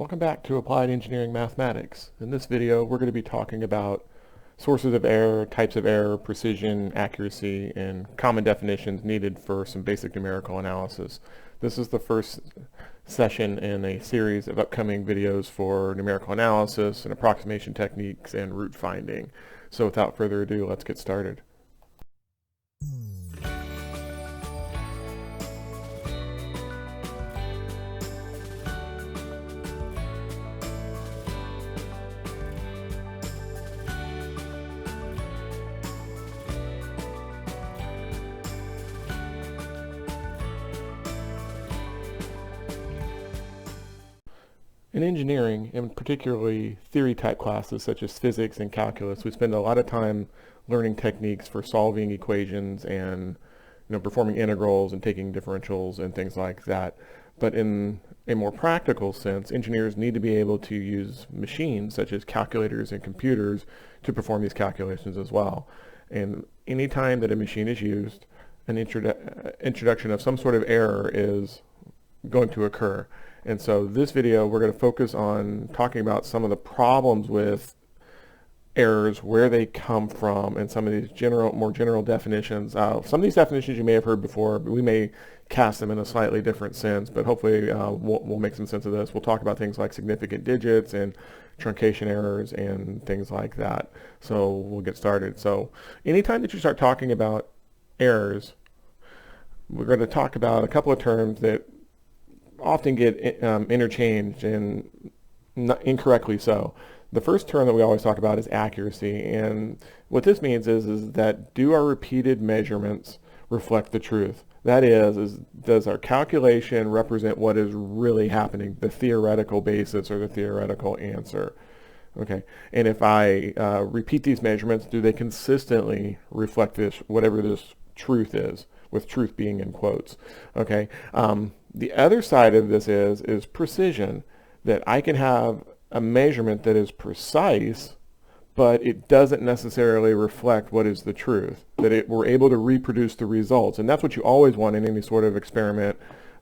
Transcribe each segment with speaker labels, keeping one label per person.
Speaker 1: Welcome back to Applied Engineering Mathematics. In this video, we're going to be talking about sources of error, types of error, precision, accuracy, and common definitions needed for some basic numerical analysis. This is the first session in a series of upcoming videos for numerical analysis and approximation techniques and root finding. So without further ado, let's get started. In engineering, and particularly theory-type classes such as physics and calculus, we spend a lot of time learning techniques for solving equations and performing integrals and taking differentials and things like that. But in a more practical sense, engineers need to be able to use machines such as calculators and computers to perform these calculations as well. And any time that a machine is used, an introduction of some sort of error is going to occur. And so this video, we're going to focus on talking about some of the problems with errors, where they come from, and some of these more general definitions. Some of these definitions you may have heard before, but we may cast them in a slightly different sense, but hopefully we'll make some sense of this. We'll talk about things like significant digits and truncation errors and things like that. So we'll get started. So anytime that you start talking about errors, we're going to talk about a couple of terms that often get interchanged, and incorrectly so. The first term that we always talk about is accuracy, and what this means is that do our repeated measurements reflect the truth? That is does our calculation represent what is really happening, the theoretical basis or the theoretical answer? Okay, and if I repeat these measurements, do they consistently reflect this, whatever this truth is, with truth being in quotes? Okay. The other side of this is precision, that I can have a measurement that is precise, but it doesn't necessarily reflect what is the truth, that we're able to reproduce the results. And that's what you always want in any sort of experimental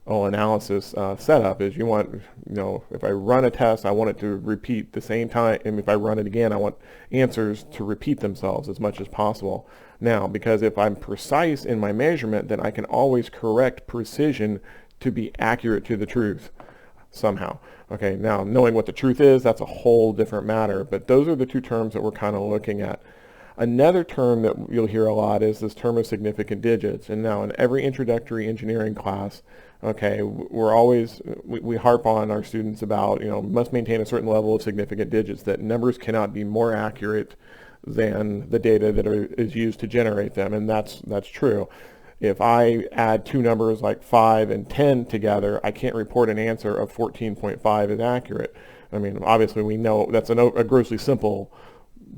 Speaker 1: analysis setup, is you want, if I run a test, I want it to repeat the same time, and if I run it again, I want answers to repeat themselves as much as possible. Now, because if I'm precise in my measurement, then I can always correct precision to be accurate to the truth somehow. Okay, now knowing what the truth is, that's a whole different matter, but those are the two terms that we're kind of looking at. Another term that you'll hear a lot is this term of significant digits. And now in every introductory engineering class, okay, we harp on our students about, must maintain a certain level of significant digits, that numbers cannot be more accurate than the data that is used to generate them, and that's true. If I add two numbers like 5 and 10 together, I can't report an answer of 14.5 as accurate. I mean, obviously we know that's a grossly simple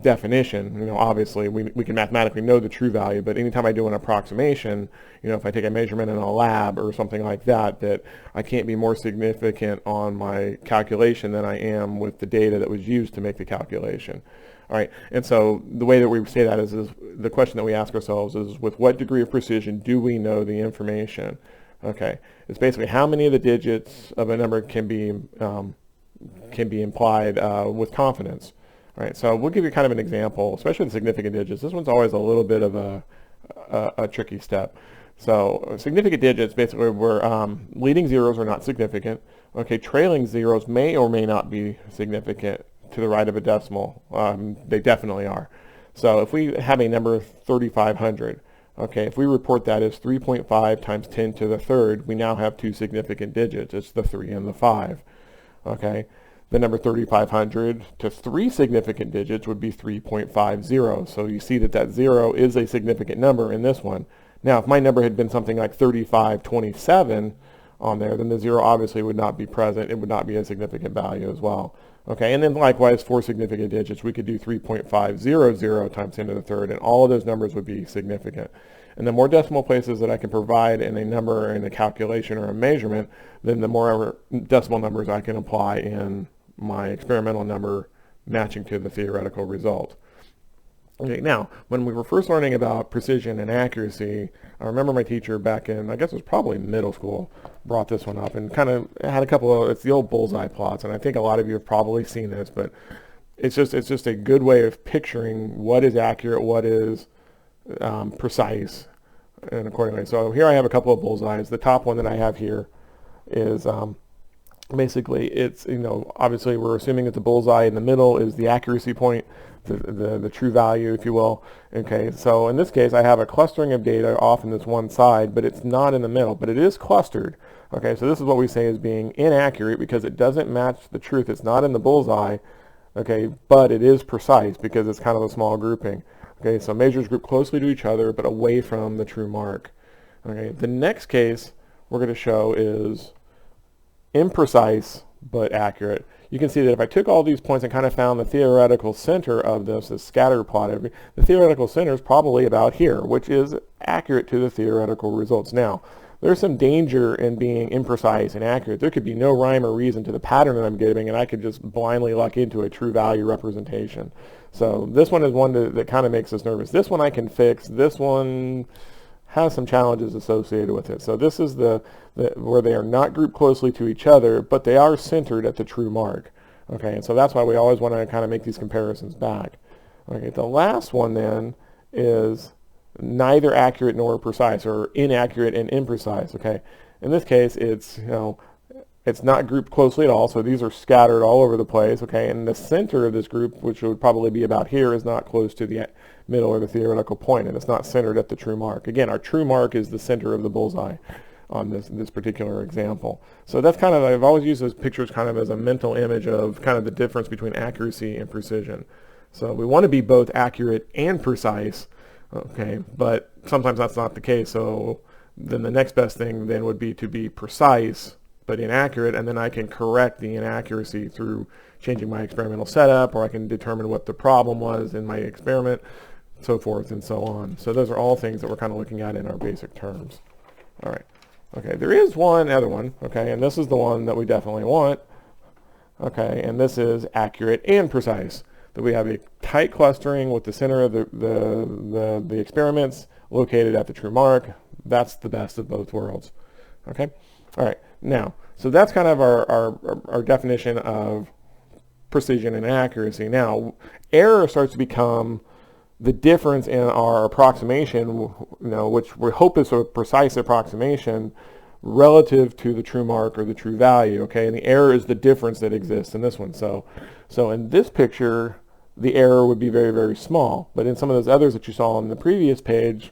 Speaker 1: definition. Obviously we can mathematically know the true value, but anytime I do an approximation, if I take a measurement in a lab or something like that, that I can't be more significant on my calculation than I am with the data that was used to make the calculation. All right, and so the way that we say that is the question that we ask ourselves is, with what degree of precision do we know the information? Okay, it's basically how many of the digits of a number can be implied with confidence. All right, so we'll give you kind of an example, especially the significant digits. This one's always a little bit of a tricky step. So significant digits, basically, where leading zeros are not significant. Okay, trailing zeros may or may not be significant to the right of a decimal. They definitely are. So if we have a number 3,500, okay, if we report that as 3.5 times 10 to the third, we now have two significant digits. It's the 3 and the 5. Okay, the number 3,500 to three significant digits would be 3.50. So you see that 0 is a significant number in this one. Now, if my number had been something like 3527 on there, then the 0 obviously would not be present. It would not be a significant value as well. Okay, and then likewise, four significant digits, we could do 3.500 times 10 to the third, and all of those numbers would be significant. And the more decimal places that I can provide in a number or in a calculation or a measurement, then the more decimal numbers I can apply in my experimental number matching to the theoretical result. Okay, now, when we were first learning about precision and accuracy, I remember my teacher back in, I guess it was probably middle school, brought this one up and kind of had a couple of, it's the old bullseye plots, and I think a lot of you have probably seen this, but it's just a good way of picturing what is accurate, what is precise, and accordingly. So here I have a couple of bullseyes. The top one that I have here is basically, it's, obviously we're assuming that the bullseye in the middle is the accuracy point, the true value, if you will. Okay, so in this case, I have a clustering of data off in this one side, but it's not in the middle, but it is clustered. Okay, so this is what we say is being inaccurate because it doesn't match the truth. It's not in the bullseye, okay, but it is precise because it's kind of a small grouping. Okay, so measures group closely to each other, but away from the true mark. Okay, the next case we're going to show is imprecise but accurate. You can see that if I took all these points and kind of found the theoretical center of this scatter plot, the theoretical center is probably about here, which is accurate to the theoretical results. Now, there's some danger in being imprecise and accurate. There could be no rhyme or reason to the pattern that I'm giving, and I could just blindly luck into a true value representation. So this one is one that kind of makes us nervous. This one I can fix. This one has some challenges associated with it. So this is where they are not grouped closely to each other, but they are centered at the true mark. Okay, and so that's why we always want to kind of make these comparisons back. Okay, the last one then is neither accurate nor precise, or inaccurate and imprecise. Okay, in this case, it's it's not grouped closely at all, so these are scattered all over the place. Okay, and the center of this group, which would probably be about here, is not close to the middle or the theoretical point, and it's not centered at the true mark. Again, our true mark is the center of the bullseye on this particular example. So that's kind of, I've always used those pictures kind of as a mental image of kind of the difference between accuracy and precision. So we want to be both accurate and precise, okay, but sometimes that's not the case. So then the next best thing then would be to be precise but inaccurate, and then I can correct the inaccuracy through changing my experimental setup, or I can determine what the problem was in my experiment, so forth and so on. So those are all things that we're kind of looking at in our basic terms. All right. Okay, there is one other one, okay, and this is the one that we definitely want, okay, and this is accurate and precise. That we have a tight clustering with the center of the experiments located at the true mark. That's the best of both worlds. Okay, all right. Now, so that's kind of our definition of precision and accuracy. Now, error starts to become the difference in our approximation, which we hope is a precise approximation relative to the true mark or the true value. Okay, and the error is the difference that exists in this one. So in this picture, the error would be very, very small. But in some of those others that you saw on the previous page,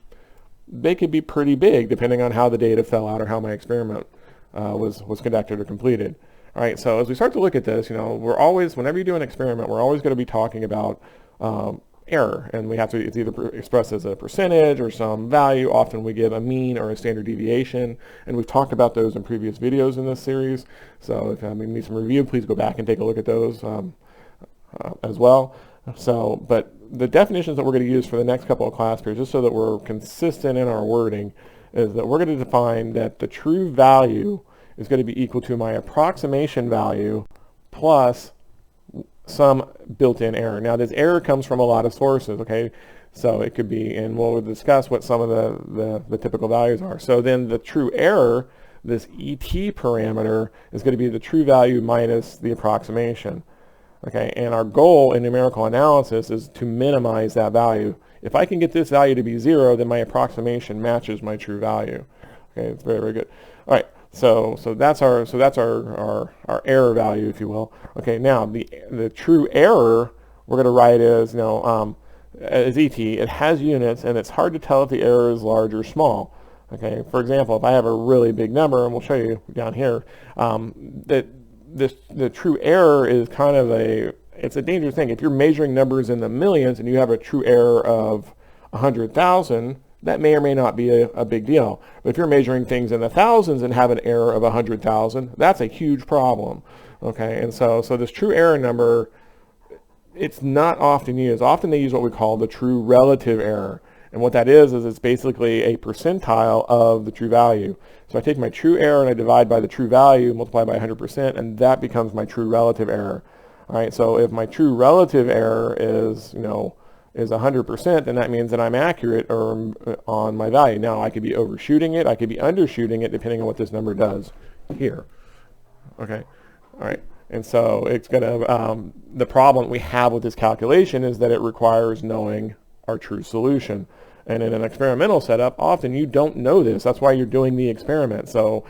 Speaker 1: they could be pretty big depending on how the data fell out or how my experiment was conducted or completed. All right, so as we start to look at this, we're always, whenever you do an experiment, we're always going to be talking about error, and we have to, it's either expressed as a percentage or some value. Often we give a mean or a standard deviation, and we've talked about those in previous videos in this series. So if you need some review, please go back and take a look at those as well. So, but the definitions that we're going to use for the next couple of class periods, just so that we're consistent in our wording, is that we're going to define that the true value is going to be equal to my approximation value plus some built-in error. Now, this error comes from a lot of sources, okay? So it could be, and we'll discuss what some of the typical values are. So then the true error, this ET parameter, is going to be the true value minus the approximation. Okay, and our goal in numerical analysis is to minimize that value. If I can get this value to be 0, then my approximation matches my true value. Okay, it's very, very good. All right, so that's our error value, if you will. Okay, now the true error we're going to write as as ET. It has units, and it's hard to tell if the error is large or small. Okay, for example, if I have a really big number, and we'll show you down here, the true error is kind of it's a dangerous thing. If you're measuring numbers in the millions and you have a true error of 100,000, that may or may not be a big deal. But if you're measuring things in the thousands and have an error of 100,000, that's a huge problem. Okay, and so this true error number, it's not often used. Often they use what we call the true relative error. And what that is it's basically a percentile of the true value. So I take my true error and I divide by the true value, multiply by 100%, and that becomes my true relative error. All right, so if my true relative error is, is 100%, then that means that I'm accurate or on my value. Now, I could be overshooting it, I could be undershooting it, depending on what this number does here. Okay, all right. And so it's going to, the problem we have with this calculation is that it requires knowing our true solution. And in an experimental setup, often you don't know this. That's why you're doing the experiment. So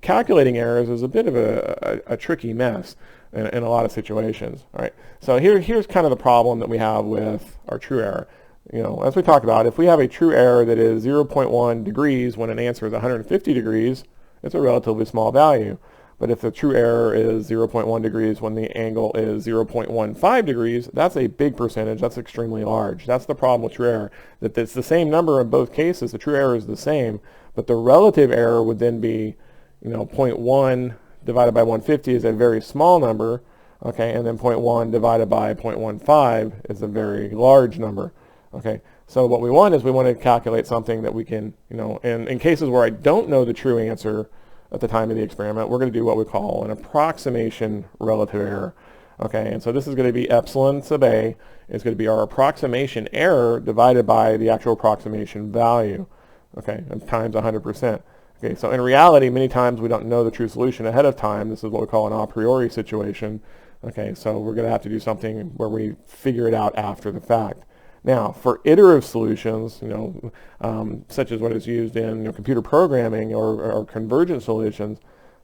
Speaker 1: calculating errors is a bit of a tricky mess in a lot of situations. All right. So here's kind of the problem that we have with our true error. You know, as we talked about, if we have a true error that is 0.1 degrees when an answer is 150 degrees, it's a relatively small value. But if the true error is 0.1 degrees when the angle is 0.15 degrees, that's a big percentage. That's extremely large. That's the problem with true error, that it's the same number in both cases. The true error is the same, but the relative error would then be, you know, 0.1 divided by 150 is a very small number, okay, and then 0.1 divided by 0.15 is a very large number, okay. So what we want is we want to calculate something that we can, you know, and in cases where I don't know the true answer at the time of the experiment, we're going to do what we call an approximation relative error. Okay, and so this is going to be epsilon sub a. It's going to be our approximation error divided by the actual approximation value, okay, and times 100%. Okay, so in reality, many times we don't know the true solution ahead of time. This is what we call an a priori situation. Okay, so we're going to have to do something where we figure it out after the fact. Now, for iterative solutions, you know, such as what is used in, you know, computer programming or convergent solutions,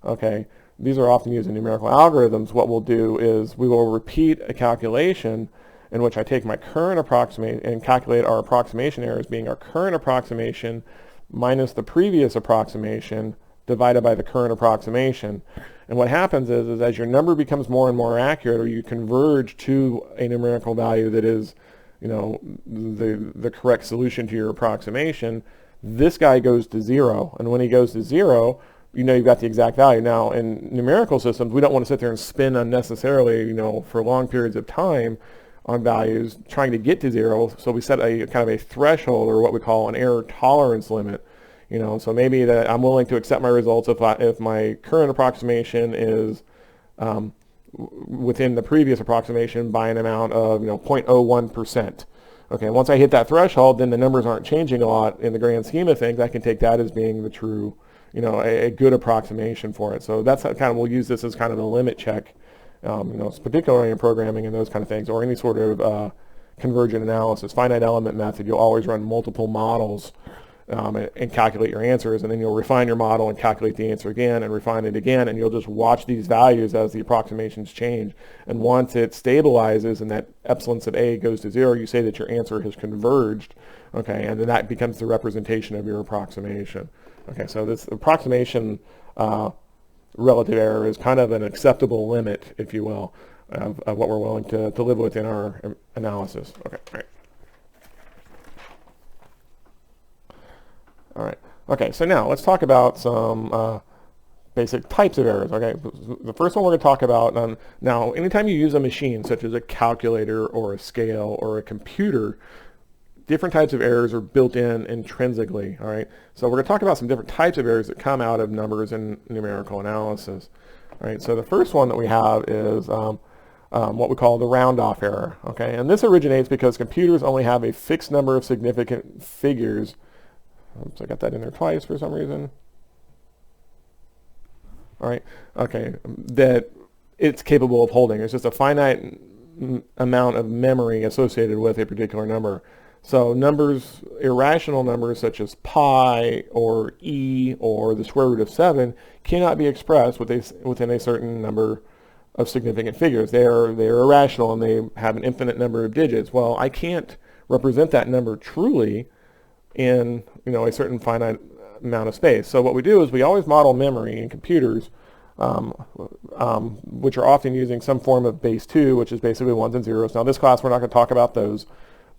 Speaker 1: okay, these are often used in numerical algorithms. What we'll do is we will repeat a calculation in which I take my current approximation and calculate our approximation error as being our current approximation minus the previous approximation divided by the current approximation. And what happens is as your number becomes more and more accurate, or you converge to a numerical value that is, you know, the correct solution to your approximation, this guy goes to 0. And when he goes to 0, you know you've got the exact value. Now, in numerical systems, we don't want to sit there and spin unnecessarily, you know, for long periods of time on values trying to get to 0. So we set a kind of a threshold, or what we call an error tolerance limit. You know, so maybe that I'm willing to accept my results if my current approximation is within the previous approximation by an amount of, you know, 0.01%. Okay, once I hit that threshold, then the numbers aren't changing a lot in the grand scheme of things. I can take that as being the true, you know, a good approximation for it. So that's how kind of, we'll use this as kind of a limit check, you know, particularly in programming and those kind of things, or any sort of convergent analysis, finite element method. You'll always run multiple models and calculate your answers, and then you'll refine your model and calculate the answer again and refine it again, and you'll just watch these values as the approximations change. And once it stabilizes and that epsilon sub a goes to 0, you say that your answer has converged, okay, and then that becomes the representation of your approximation. Okay, so this approximation relative error is kind of an acceptable limit, if you will, of what we're willing to live with in our analysis. Okay, all right. All right. Okay, so now let's talk about some basic types of errors. Okay, the first one we're going to talk about, now anytime you use a machine such as a calculator or a scale or a computer, different types of errors are built in intrinsically. All right, so we're going to talk about some different types of errors that come out of numbers in numerical analysis. All right, so the first one that we have is what we call the round-off error. Okay, and this originates because computers only have a fixed number of significant figures. Oops, I got that in there twice for some reason. All right, okay, that it's capable of holding. It's just a finite amount of memory associated with a particular number. So numbers, irrational numbers such as pi or e or the square root of 7 cannot be expressed within a certain number of significant figures. They're irrational and they have an infinite number of digits. Well, I can't represent that number truly in, you know, a certain finite amount of space. So what we do is we always model memory in computers, which are often using some form of base 2, which is basically ones and zeros. Now this class we're not going to talk about those,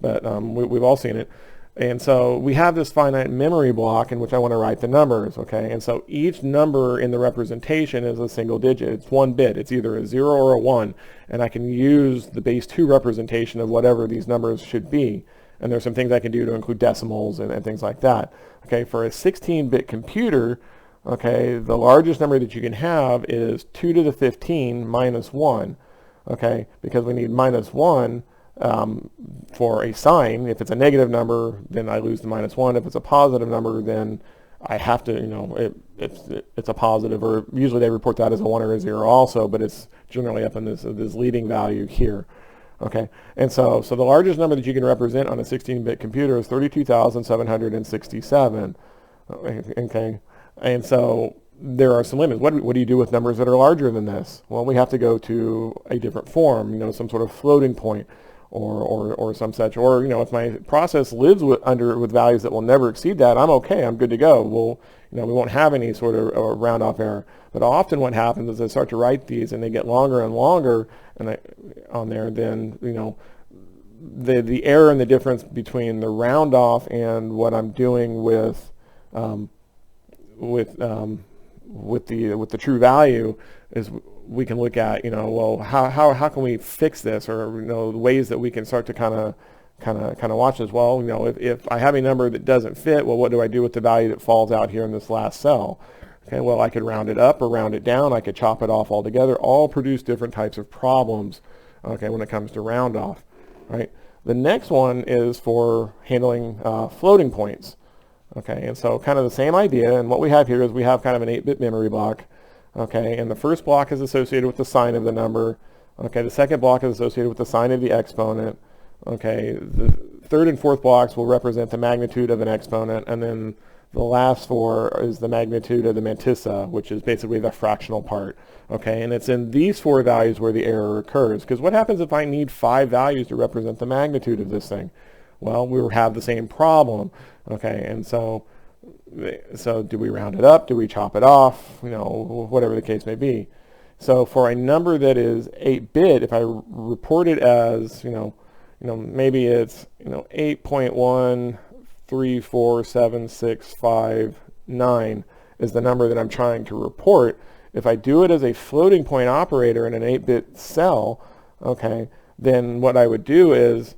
Speaker 1: but we've all seen it. And so we have this finite memory block in which I want to write the numbers, okay? And so each number in the representation is a single digit. It's one bit. It's either a 0 or a 1, and I can use the base 2 representation of whatever these numbers should be. And there's some things I can do to include decimals and things like that. Okay, for a 16-bit computer, okay, the largest number that you can have is 2 to the 15 minus 1. Okay, because we need minus 1 for a sign. If it's a negative number, then I lose the -1. If it's a positive number, then I have to, it's a positive, or usually they report that as a 1 or a 0 also, but it's generally up in this leading value here. Okay, and so the largest number that you can represent on a 16-bit computer is 32,767. Okay, and so there are some limits. What do you do with numbers that are larger than this? Well, we have to go to a different form, some sort of floating point, or some such. Or if my process lives with values that will never exceed that, I'm okay. I'm good to go. We won't have any sort of round off error. But often what happens is I start to write these and they get longer and longer, and on there, then the error and the difference between the round off and what I'm doing with the true value is we can look at, well, how can we fix this, or ways that we can start to kind of watch this. Well, if I have a number that doesn't fit, well, what do I do with the value that falls out here in this last cell? Okay, well, I could round it up or round it down. I could chop it off altogether. All produce different types of problems, okay, when it comes to round off, right? The next one is for handling floating points. Okay, and so kind of the same idea, and what we have here is we have kind of an 8-bit memory block. Okay, and the first block is associated with the sign of the number. Okay, the second block is associated with the sign of the exponent. Okay, the third and fourth blocks will represent the magnitude of an exponent, and then the last 4 is the magnitude of the mantissa, which is basically the fractional part. Okay, and it's in these 4 values where the error occurs. Because what happens if I need 5 values to represent the magnitude of this thing? Well, we will have the same problem. Okay, and so do we round it up? Do we chop it off? Whatever the case may be. So for a number that is 8-bit, if I report it as, maybe it's 8.1347659 is the number that I'm trying to report. If I do it as a floating point operator in an 8-bit cell, okay, then what I would do is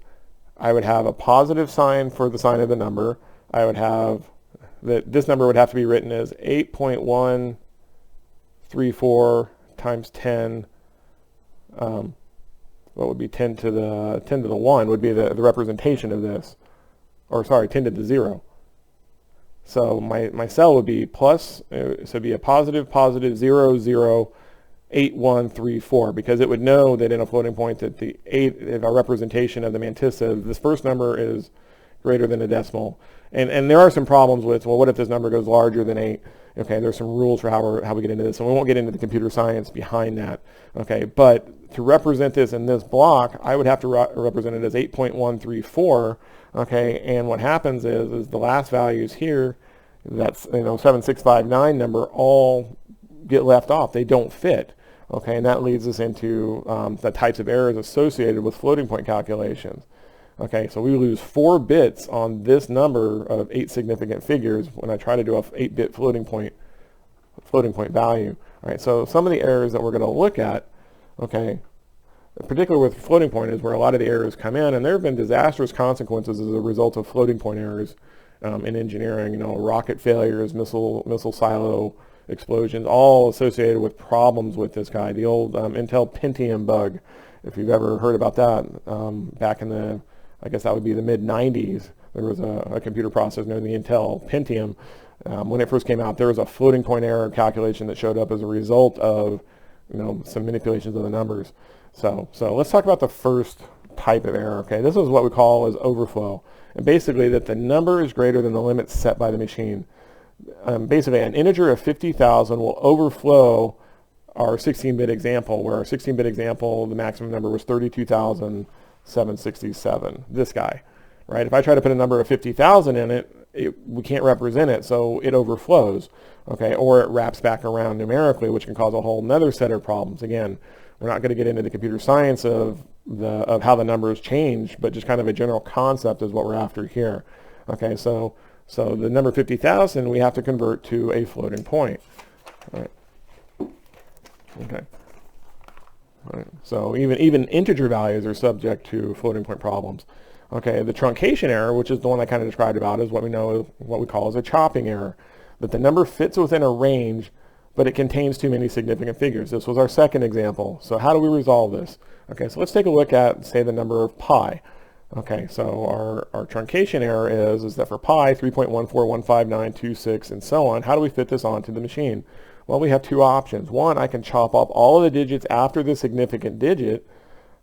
Speaker 1: I would have a positive sign for the sign of the number. I would have this number would have to be written as 8.134 times 10. What would be 10 to the 1 would be the representation of this, or sorry, 10 to the 0. So my cell would be plus, so it'd be a positive 008134, because it would know that in a floating point that if our representation of the mantissa, this first number is greater than a decimal. And there are some problems with, well, what if this number goes larger than 8? Okay, there's some rules for how we get into this, and we won't get into the computer science behind that. Okay, but to represent this in this block, I would have to represent it as 8.134. Okay, and what happens is the last values here, that's 7659 number, all get left off. They don't fit. Okay, and that leads us into the types of errors associated with floating point calculations. Okay, so we lose 4 bits on this number of 8 significant figures when I try to do a 8-bit floating point value. All right, so some of the errors that we're going to look at, okay, particularly with floating point, is where a lot of the errors come in, and there have been disastrous consequences as a result of floating point errors in engineering. Rocket failures, missile silo explosions, all associated with problems with this guy. The old Intel Pentium bug, if you've ever heard about that, back in the, I guess that would be the mid-90s. There was a computer processor known as the Intel Pentium. When it first came out, there was a floating point error calculation that showed up as a result of some manipulations of the numbers. So let's talk about the first type of error. Okay, this is what we call as overflow, and basically that the number is greater than the limit set by the machine. Basically, an integer of 50,000 will overflow our 16-bit example, where our 16-bit example, the maximum number was 32,767. This guy, right? If I try to put a number of 50,000 in it, we can't represent it, so it overflows, okay? Or it wraps back around numerically, which can cause a whole nother set of problems. Again, we're not going to get into the computer science of how the numbers change, but just kind of a general concept is what we're after here. Okay, so the number 50,000 we have to convert to a floating point. All right. Okay. All right. So even integer values are subject to floating point problems. Okay, the truncation error, which is the one I kind of described about, is what we call as a chopping error, that the number fits within a range, but it contains too many significant figures. This was our second example. So how do we resolve this? Okay, so let's take a look at, say, the number of pi. Okay, so our truncation error is that for pi, 3.1415926 and so on, how do we fit this onto the machine? Well, we have two options. One, I can chop off all of the digits after the significant digit.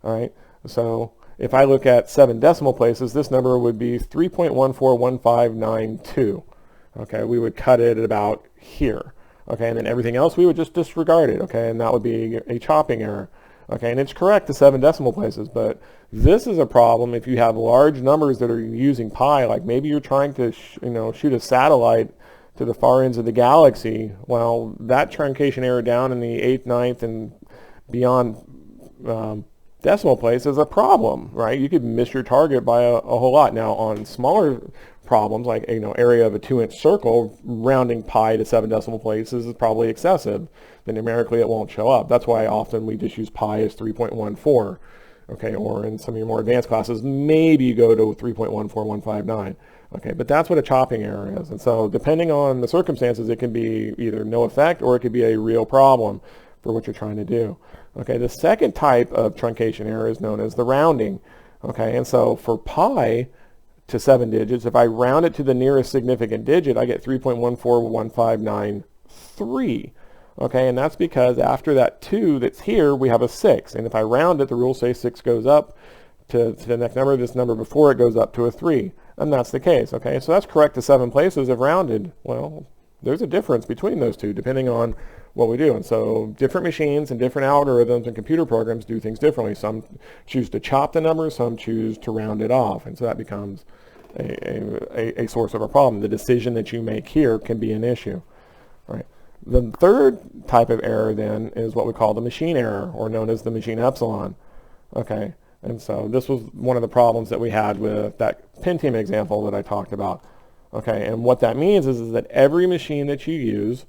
Speaker 1: All right, so if I look at 7 decimal places, this number would be 3.141592. Okay, we would cut it at about here. Okay, and then everything else we would just disregard it. Okay, and that would be a chopping error. Okay, and it's correct to 7 decimal places, but this is a problem if you have large numbers that are using pi, like maybe you're trying to shoot a satellite to the far ends of the galaxy. Well, that truncation error down in the 8th, 9th, and beyond decimal place is a problem, right? You could miss your target by a whole lot. Now, on smaller problems, like area of a 2-inch circle, rounding pi to 7 decimal places is probably excessive. Then numerically it won't show up. That's why often we just use pi as 3.14. Okay, or in some of your more advanced classes, maybe you go to 3.14159. Okay, but that's what a chopping error is. And so depending on the circumstances, it can be either no effect or it could be a real problem for what you're trying to do. Okay, the second type of truncation error is known as the rounding. Okay, and so for pi to 7 digits, if I round it to the nearest significant digit, I get 3.141593. Okay, and that's because after that 2 that's here, we have a 6. And if I round it, the rules say 6 goes up to the next number. This number before it goes up to a 3. And that's the case. Okay, so that's correct to 7 places if rounded. Well, there's a difference between those two depending on what we do. And so different machines and different algorithms and computer programs do things differently. Some choose to chop the number, some choose to round it off. And so that becomes a source of a problem. The decision that you make here can be an issue. All right. The third type of error then is what we call the machine error, or known as the machine epsilon. Okay, and so this was one of the problems that we had with that Pentium example that I talked about. Okay, and what that means is that every machine that you use,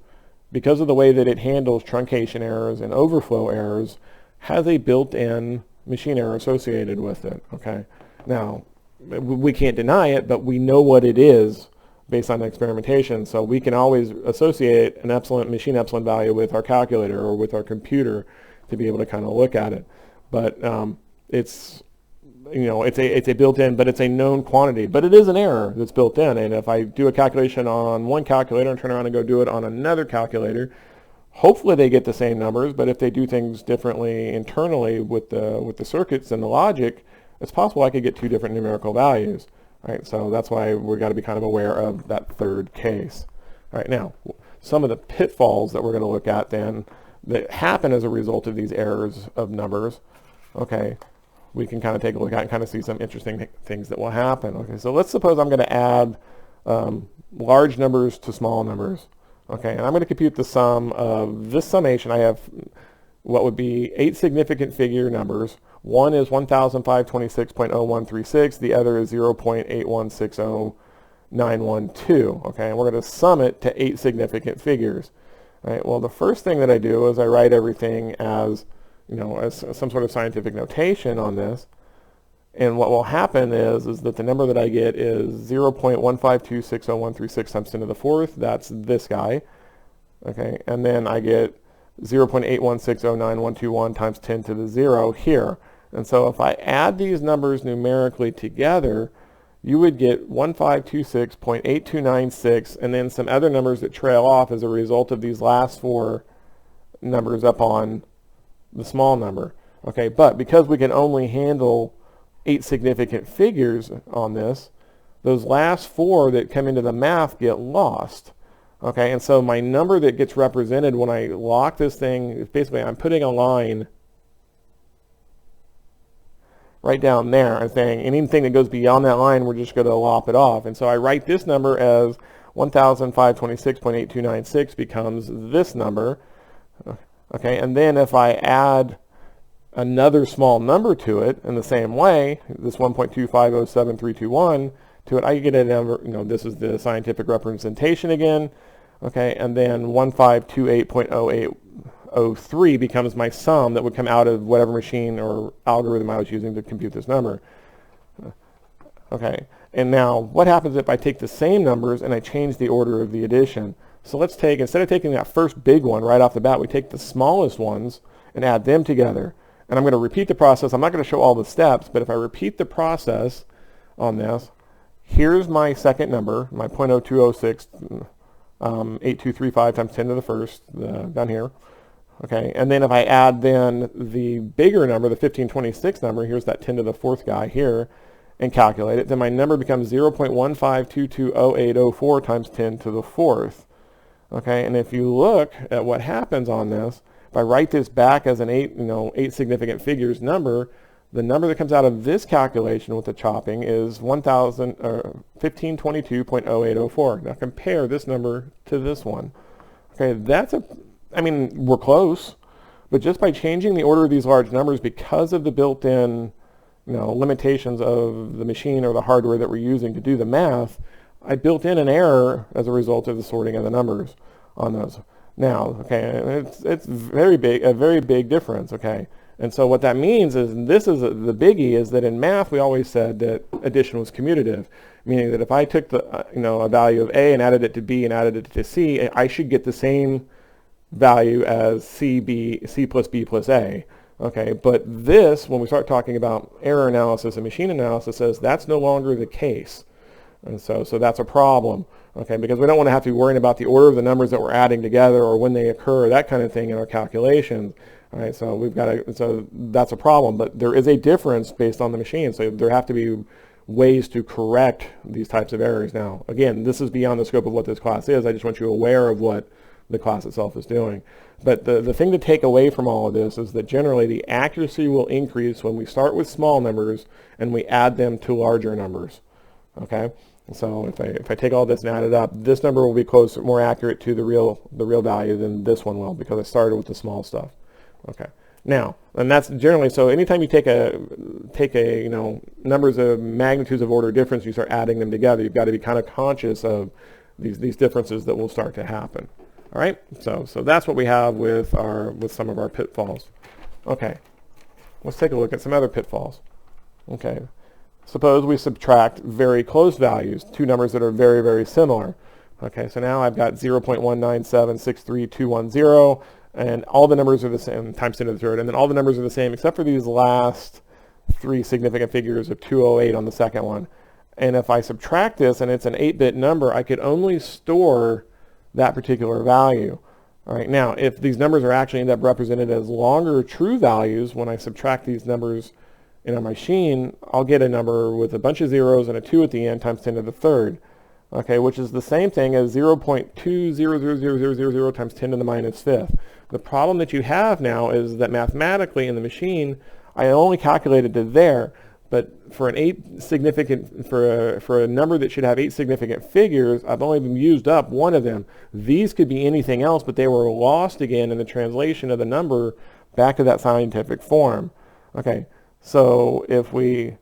Speaker 1: because of the way that it handles truncation errors and overflow errors, has a built-in machine error associated with it. Okay, now we can't deny it, but we know what it is based on experimentation, so we can always associate an machine epsilon value with our calculator or with our computer to be able to kind of look at it. But it's a built-in, but it's a known quantity. But it is an error that's built in, and if I do a calculation on one calculator and turn around and go do it on another calculator, hopefully they get the same numbers. But if they do things differently internally with the circuits and the logic, it's possible I could get 2 different numerical values. Right, so that's why we've got to be kind of aware of that third case. All right, now, some of the pitfalls that we're going to look at then that happen as a result of these errors of numbers, okay, we can kind of take a look at and kind of see some interesting things that will happen. Okay, so let's suppose I'm going to add large numbers to small numbers. Okay, and I'm going to compute the sum of this summation. I have what would be 8 significant figure numbers. One is 1,526.0136. The other is 0.8160912. Okay, and we're going to sum it to 8 significant figures. All right. Well, the first thing that I do is I write everything as as some sort of scientific notation on this. And what will happen is that the number that I get is 0.1526013 times 10 to the 4th. That's this guy. Okay, and then I get 0.8160921 times 10 to the 0 here. And so if I add these numbers numerically together, you would get 1526.8296 and then some other numbers that trail off as a result of these last 4 numbers up on the small number. Okay, but because we can only handle 8 significant figures on this, those last 4 that come into the math get lost. Okay, and so my number that gets represented when I lock this thing is basically I'm putting a line right down there and saying anything that goes beyond that line, we're just going to lop it off. And so I write this number as 1,526.8296 becomes this number. Okay, and then if I add another small number to it in the same way, this 1.2507321 to it, I get a number, this is the scientific representation again. Okay, and then 1528.0803 becomes my sum that would come out of whatever machine or algorithm I was using to compute this number. Okay, and now what happens if I take the same numbers and I change the order of the addition? So let's take, instead of taking that first big one right off the bat, we take the smallest ones and add them together. And I'm going to repeat the process. I'm not going to show all the steps, but if I repeat the process on this, here's my second number, my 0.0206, 8235 times 10 to the first, down here. Okay, and then if I add then the bigger number, the 1526 number, here's that 10 to the fourth guy here, and calculate it, then my number becomes 0.15220804 times 10 to the fourth. Okay, and if you look at what happens on this, if I write this back as an 8 significant figures number, the number that comes out of this calculation with the chopping is 1522.0804. Now compare this number to this one. Okay, I mean, we're close, but just by changing the order of these large numbers because of the built-in limitations of the machine or the hardware that we're using to do the math, I built in an error as a result of the sorting of the numbers on those. Now, okay, it's very big, a very big difference, okay? And so what that means is, and this is the biggie, is that in math we always said that addition was commutative, meaning that if I took the a value of A and added it to B and added it to C, I should get the same value as C plus B plus A. Okay, but this, when we start talking about error analysis and machine analysis, says that's no longer the case. And so that's a problem, okay, because we don't want to have to be worrying about the order of the numbers that we're adding together or when they occur, that kind of thing in our calculations. All right, so so that's a problem, but there is a difference based on the machine, so there have to be ways to correct these types of errors. Now, again, this is beyond the scope of what this class is. I just want you aware of what the class itself is doing. But the thing to take away from all of this is that generally the accuracy will increase when we start with small numbers and we add them to larger numbers. Okay, so if I take all this and add it up, this number will be closer, more accurate to the real value than this one will, because I started with the small stuff. Okay, now, and that's generally, so anytime you take a numbers of magnitudes of order difference, you start adding them together, you've got to be kind of conscious of these differences that will start to happen. All right, so that's what we have with some of our pitfalls. Okay, let's take a look at some other pitfalls. Okay, suppose we subtract very close values, two numbers that are very, very similar. Okay, so now I've got 0.19763,210, and all the numbers are the same, times 10 to the third, and then all the numbers are the same except for these last three significant figures of 208 on the second one. And if I subtract this and it's an 8-bit number, I could only store that particular value. All right, now if these numbers are actually end up represented as longer true values, when I subtract these numbers in a machine, I'll get a number with a bunch of zeros and a 2 at the end times 10 to the third. Okay, which is the same thing as 0.200000 times 10 to the minus fifth. The problem that you have now is that mathematically in the machine, I only calculated to there, but for an for a number that should have 8 significant figures, I've only used up one of them. These could be anything else, but they were lost again in the translation of the number back to that scientific form. Okay, so if we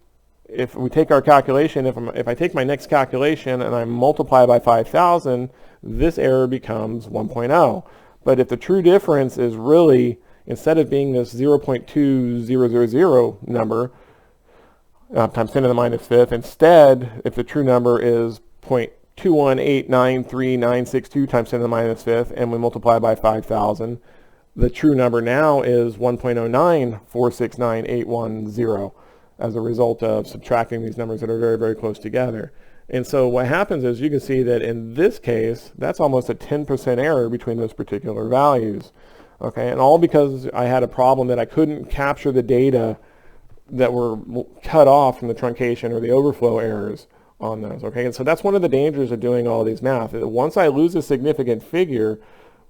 Speaker 1: take our calculation, if I take my next calculation and I multiply by 5,000, this error becomes 1.0. But if the true difference is really, instead of being this 0.2000 number, times 10 to the minus fifth, instead, if the true number is 0.21893,962 times 10 to the minus fifth, and we multiply by 5,000, the true number now is 1.09469,810 as a result of subtracting these numbers that are very, very close together. And so what happens is you can see that in this case, that's almost a 10% error between those particular values. Okay, and all because I had a problem that I couldn't capture the data that were cut off from the truncation or the overflow errors on those. Okay, and so that's one of the dangers of doing all these math. Once I lose a significant figure,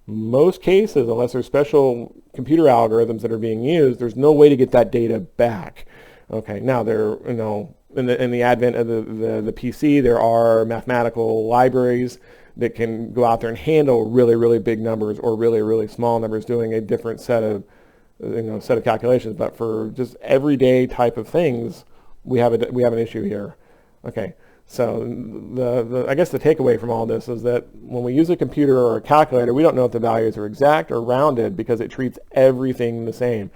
Speaker 1: most cases, unless there's special computer algorithms that are being used, there's no way to get that data back. Okay, now there, in the advent of the PC, there are mathematical libraries that can go out there and handle really, really big numbers or really, really small numbers, doing a different set of calculations. But for just everyday type of things, we have an issue here. Okay, so I guess the takeaway from all this is that when we use a computer or a calculator, we don't know if the values are exact or rounded because it treats everything the same.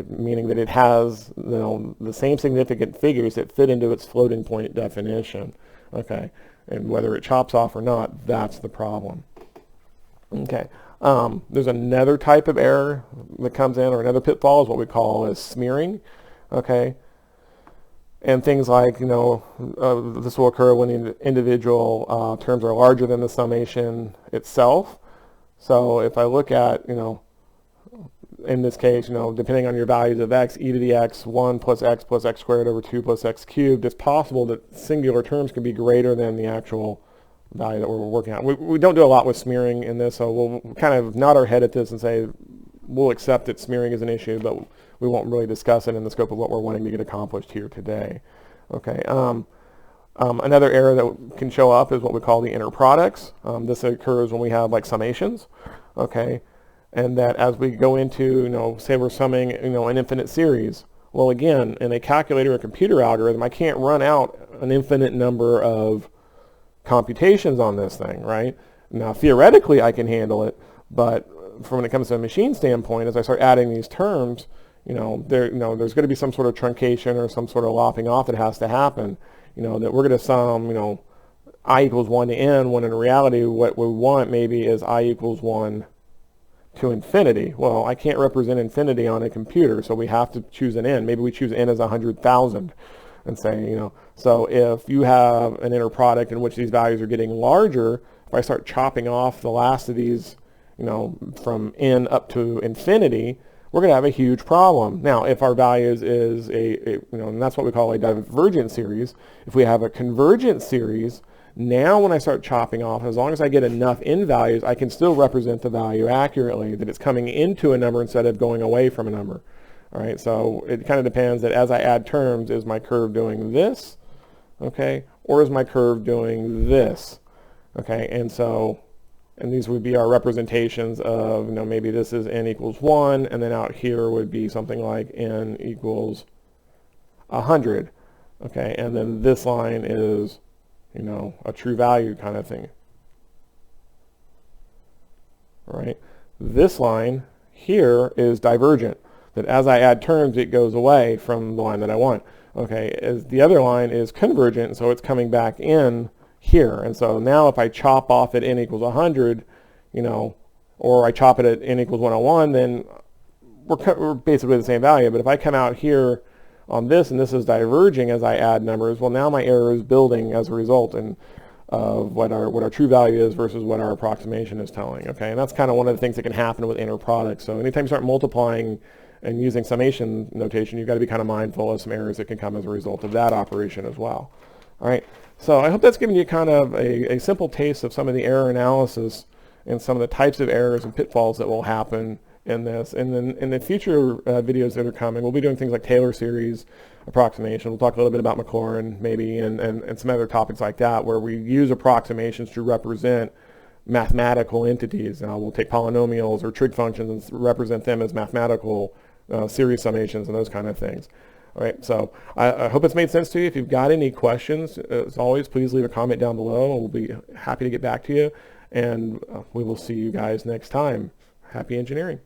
Speaker 1: Meaning that it has the same significant figures that fit into its floating point definition. Okay, and whether it chops off or not, that's the problem. Okay. There's another type of error that comes in, or another pitfall is what we call as smearing. Okay. And things like, this will occur when the individual terms are larger than the summation itself. So if I look at, in this case, depending on your values of x, e to the x, 1 plus x squared over 2 plus x cubed, it's possible that singular terms can be greater than the actual value that we're working on. We don't do a lot with smearing in this, so we'll kind of nod our head at this and say we'll accept that smearing is an issue, but we won't really discuss it in the scope of what we're wanting to get accomplished here today. Okay. Another error that can show up is what we call the inner products. This occurs when we have like summations. Okay. And that as we go into, say we're summing, an infinite series. Well, again, in a calculator or computer algorithm, I can't run out an infinite number of computations on this thing, right? Now, theoretically, I can handle it, but from when it comes to a machine standpoint, as I start adding these terms, there's going to be some sort of truncation or some sort of lopping off that has to happen, that we're going to sum, I equals 1 to n, when in reality what we want maybe is I equals 1 to infinity. Well, I can't represent infinity on a computer, so we have to choose an n. Maybe we choose n as 100,000 and say, so if you have an inner product in which these values are getting larger, if I start chopping off the last of these, from n up to infinity, we're going to have a huge problem. Now, if our values is and that's what we call a divergent series. If we have a convergent series, now when I start chopping off, as long as I get enough n values, I can still represent the value accurately, that it's coming into a number instead of going away from a number. All right, so it kind of depends that as I add terms, is my curve doing this, okay, or is my curve doing this, okay? And these would be our representations of, maybe this is n equals 1, and then out here would be something like n equals 100, okay? And then this line is, a true value kind of thing, right? This line here is divergent, that as I add terms, it goes away from the line that I want. Okay, as the other line is convergent, so it's coming back in here. And so now if I chop off at n equals 100, or I chop it at n equals 101, then we're basically the same value. But if I come out here on this, and this is diverging as I add numbers, well, now my error is building as a result of what our true value is versus what our approximation is telling. Okay, and that's kind of one of the things that can happen with inner products. So anytime you start multiplying and using summation notation, you've got to be kind of mindful of some errors that can come as a result of that operation as well. All right, so I hope that's given you kind of a simple taste of some of the error analysis and some of the types of errors and pitfalls that will happen in this. And then in the future videos that are coming, we'll be doing things like Taylor series approximation. We'll talk a little bit about Maclaurin maybe and some other topics like that, where we use approximations to represent mathematical entities. We'll take polynomials or trig functions and represent them as mathematical series summations and those kind of things. All right, so I hope it's made sense to you. If you've got any questions, as always, please leave a comment down below, and we'll be happy to get back to you. And we will see you guys next time. Happy engineering.